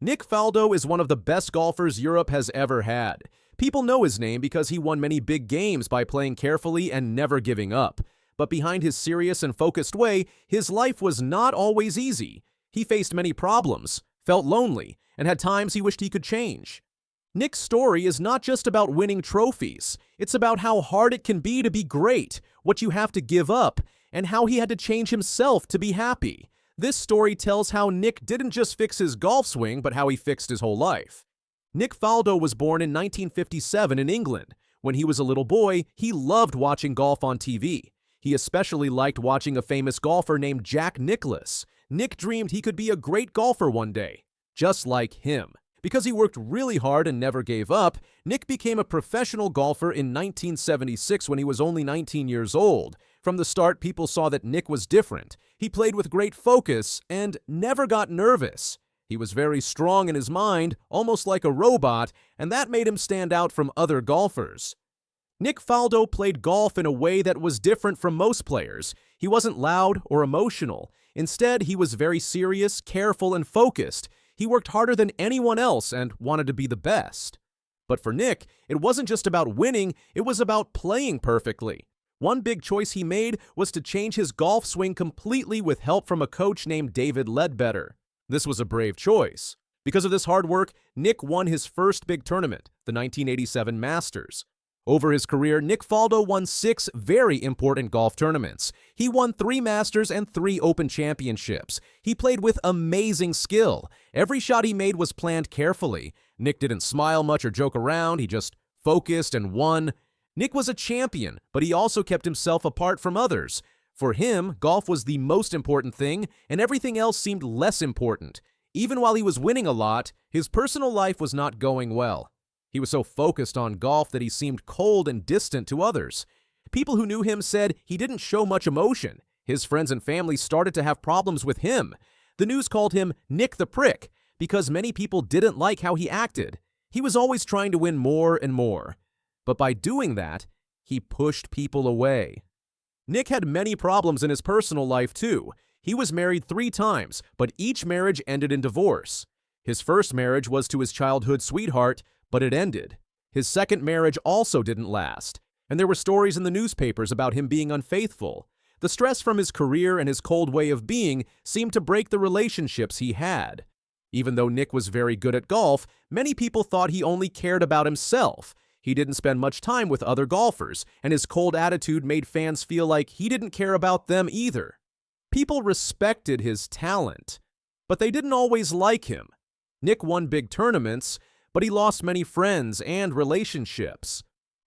Nick Faldo is one of the best golfers Europe has ever had. People know his name because he won many big games by playing carefully and never giving up. But behind his serious and focused way, his life was not always easy. He faced many problems, felt lonely, and had times he wished he could change. Nick's story is not just about winning trophies. It's about how hard it can be to be great, what you have to give up, and how he had to change himself to be happy. This story tells how Nick didn't just fix his golf swing, but how he fixed his whole life. Nick Faldo was born in 1957 in England. When he was a little boy, he loved watching golf on TV. He especially liked watching a famous golfer named Jack Nicklaus. Nick dreamed he could be a great golfer one day, just like him. Because he worked really hard and never gave up, Nick became a professional golfer in 1976 when he was only 19 years old. From the start, people saw that Nick was different. He played with great focus and never got nervous. He was very strong in his mind, almost like a robot, and that made him stand out from other golfers. Nick Faldo played golf in a way that was different from most players. He wasn't loud or emotional. Instead, he was very serious, careful, and focused. He worked harder than anyone else and wanted to be the best. But for Nick, it wasn't just about winning, it was about playing perfectly. One big choice he made was to change his golf swing completely with help from a coach named David Ledbetter. This was a brave choice. Because of this hard work, Nick won his first big tournament, the 1987 Masters. Over his career, Nick Faldo won 6 very important golf tournaments. He won 3 Masters and 3 Open Championships. He played with amazing skill. Every shot he made was planned carefully. Nick didn't smile much or joke around, he just focused and won. Nick was a champion, but he also kept himself apart from others. For him, golf was the most important thing, and everything else seemed less important. Even while he was winning a lot, his personal life was not going well. He was so focused on golf that he seemed cold and distant to others. People who knew him said he didn't show much emotion. His friends and family started to have problems with him. The news called him Nick the Prick because many people didn't like how he acted. He was always trying to win more and more. But by doing that, he pushed people away. Nick had many problems in his personal life too. He was married 3 times, but each marriage ended in divorce. His first marriage was to his childhood sweetheart, but it ended. His second marriage also didn't last, and there were stories in the newspapers about him being unfaithful. The stress from his career and his cold way of being seemed to break the relationships he had. Even though Nick was very good at golf, many people thought he only cared about himself. He didn't spend much time with other golfers, and his cold attitude made fans feel like he didn't care about them either. People respected his talent, but they didn't always like him. Nick won big tournaments, but he lost many friends and relationships.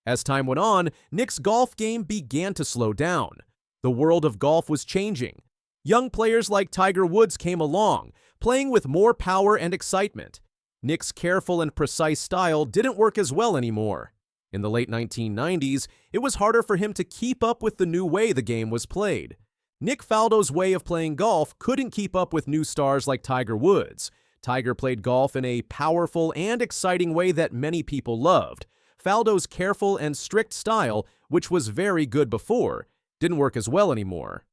As time went on, Nick's golf game began to slow down. The world of golf was changing. Young players like Tiger Woods came along, playing with more power and excitement. Nick's careful and precise style didn't work as well anymore. In the late 1990s, it was harder for him to keep up with the new way the game was played. Nick Faldo's way of playing golf couldn't keep up with new stars like Tiger Woods. Tiger played golf in a powerful and exciting way that many people loved. Faldo's careful and strict style, which was very good before, didn't work as well anymore.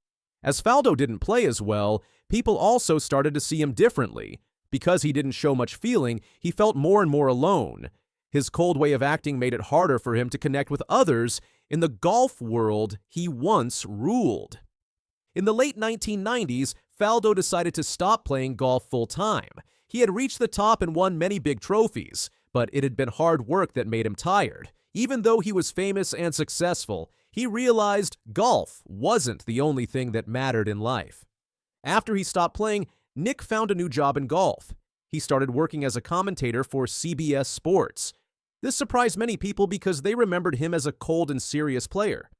As Faldo didn't play as well, people also started to see him differently. Because he didn't show much feeling, he felt more and more alone. His cold way of acting made it harder for him to connect with others in the golf world he once ruled. In the late 1990s, Faldo decided to stop playing golf full-time. He had reached the top and won many big trophies, but it had been hard work that made him tired. Even though he was famous and successful, he realized golf wasn't the only thing that mattered in life. After he stopped playing, Nick found a new job in golf. He started working as a commentator for CBS Sports. This surprised many people because they remembered him as a cold and serious player.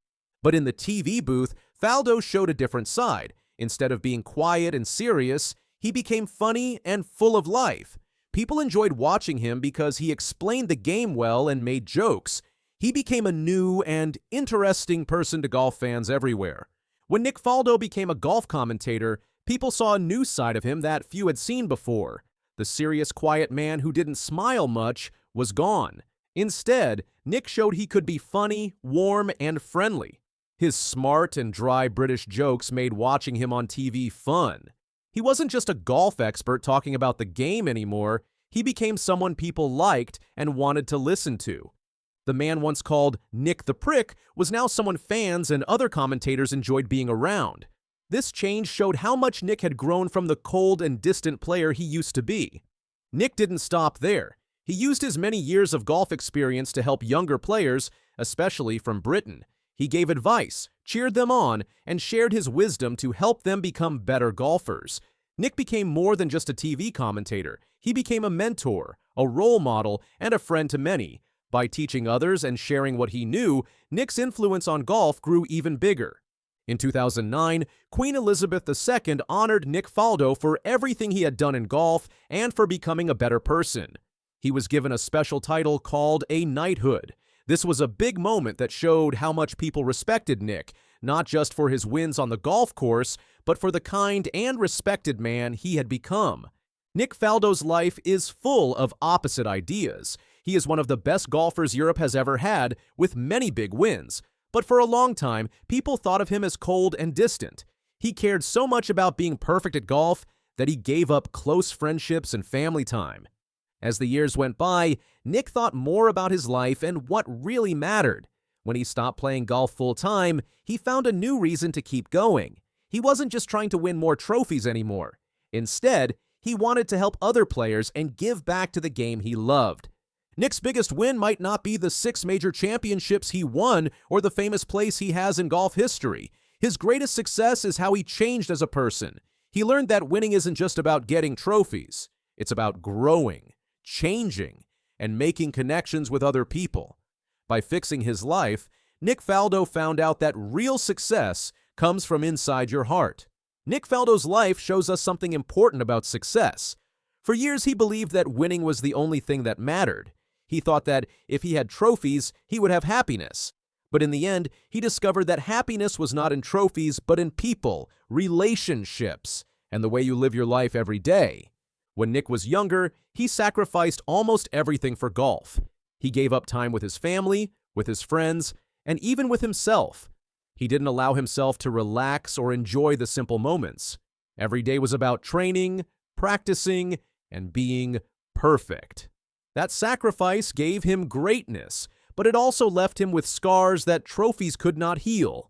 But in the TV booth, Faldo showed a different side. Instead of being quiet and serious, he became funny and full of life. People enjoyed watching him because he explained the game well and made jokes. He became a new and interesting person to golf fans everywhere. When Nick Faldo became a golf commentator, people saw a new side of him that few had seen before. The serious, quiet man who didn't smile much was gone. Instead, Nick showed he could be funny, warm, and friendly. His smart and dry British jokes made watching him on TV fun. He wasn't just a golf expert talking about the game anymore, He became someone people liked and wanted to listen to. The man once called Nick the Prick was now someone fans and other commentators enjoyed being around. This change showed how much Nick had grown from the cold and distant player he used to be. Nick didn't stop there. He used his many years of golf experience to help younger players, especially from Britain. He gave advice, cheered them on, and shared his wisdom to help them become better golfers. Nick became more than just a TV commentator. He became a mentor, a role model, and a friend to many. By teaching others and sharing what he knew, Nick's influence on golf grew even bigger. In 2009, Queen Elizabeth II honored Nick Faldo for everything he had done in golf and for becoming a better person. He was given a special title called a knighthood. This was a big moment that showed how much people respected Nick, not just for his wins on the golf course, but for the kind and respected man he had become. Nick Faldo's life is full of opposite ideas. He is one of the best golfers Europe has ever had, with many big wins. But for a long time, people thought of him as cold and distant. He cared so much about being perfect at golf that he gave up close friendships and family time. As the years went by, Nick thought more about his life and what really mattered. When he stopped playing golf full-time, he found a new reason to keep going. He wasn't just trying to win more trophies anymore. Instead, he wanted to help other players and give back to the game he loved. Nick's biggest win might not be the 6 major championships he won or the famous place he has in golf history. His greatest success is how he changed as a person. He learned that winning isn't just about getting trophies. It's about growing, changing, and making connections with other people. By fixing his life, Nick Faldo found out that real success comes from inside your heart. Nick Faldo's life shows us something important about success. For years, he believed that winning was the only thing that mattered. He thought that if he had trophies, he would have happiness. But in the end, he discovered that happiness was not in trophies, but in people, relationships, and the way you live your life every day. When Nick was younger, he sacrificed almost everything for golf. He gave up time with his family, with his friends, and even with himself. He didn't allow himself to relax or enjoy the simple moments. Every day was about training, practicing, and being perfect. That sacrifice gave him greatness, but it also left him with scars that trophies could not heal.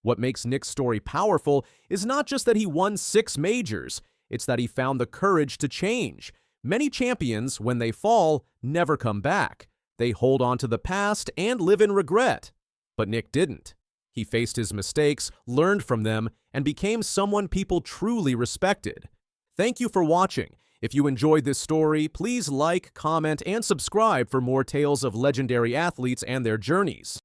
What makes Nick's story powerful is not just that he won 6 majors, it's that he found the courage to change. Many champions, when they fall, never come back. They hold on to the past and live in regret. But Nick didn't. He faced his mistakes, learned from them, and became someone people truly respected. Thank you for watching. If you enjoyed this story, please like, comment, and subscribe for more tales of legendary athletes and their journeys.